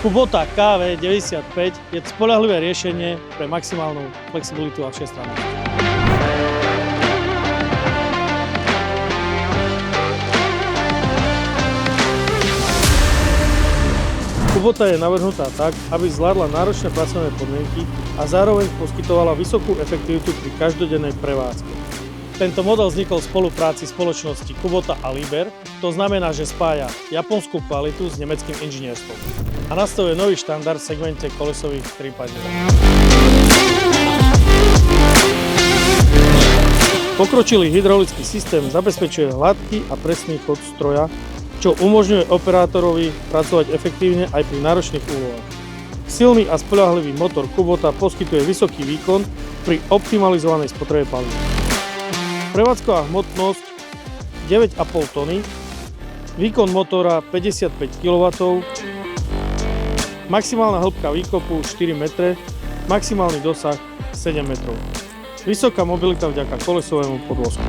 Kubota KV95 je spoľahlivé riešenie pre maximálnu flexibilitu a všestrannosť. Kubota je navrhnutá tak, aby zvládla náročné pracovné podmienky a zároveň poskytovala vysokú efektivitu pri každodennej prevádzke. Tento model vznikol v spolupráci spoločnosti Kubota a Liebherr, to znamená, že spája japonskú kvalitu s nemeckým inžinierstvom a nastavuje nový štandard v segmente kolesových tripadel. Pokročilý hydraulický systém zabezpečuje hladký a presný chod stroja, čo umožňuje operátorovi pracovať efektívne aj pri náročných úlohách. Silný a spoľahlivý motor Kubota poskytuje vysoký výkon pri optimalizovanej spotrebe palíva. Prevádzková hmotnosť 9,5 tony, výkon motora 55 kW, maximálna hĺbka výkopu 4 m, maximálny dosah 7 m. Vysoká mobilita vďaka kolesovému podvozku.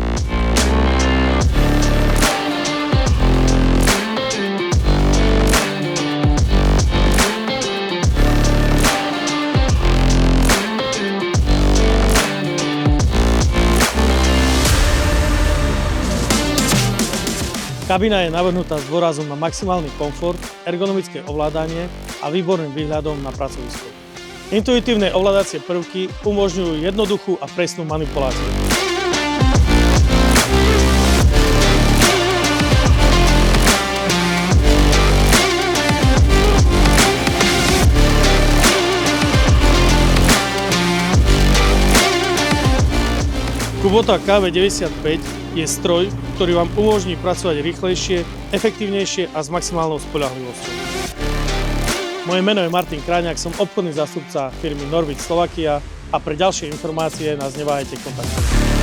Kabína je navrhnutá s dôrazom na maximálny komfort, ergonomické ovládanie a výborným výhľadom na pracovisko. Intuitívne ovládacie prvky umožňujú jednoduchú a presnú manipuláciu. Kubota KV95 je stroj, ktorý vám umožní pracovať rýchlejšie, efektívnejšie a s maximálnou spoľahlivosťou. Moje meno je Martin Kráňák, som obchodný zástupca firmy Norvit Slovakia a pre ďalšie informácie nás neváhajte kontaktovať.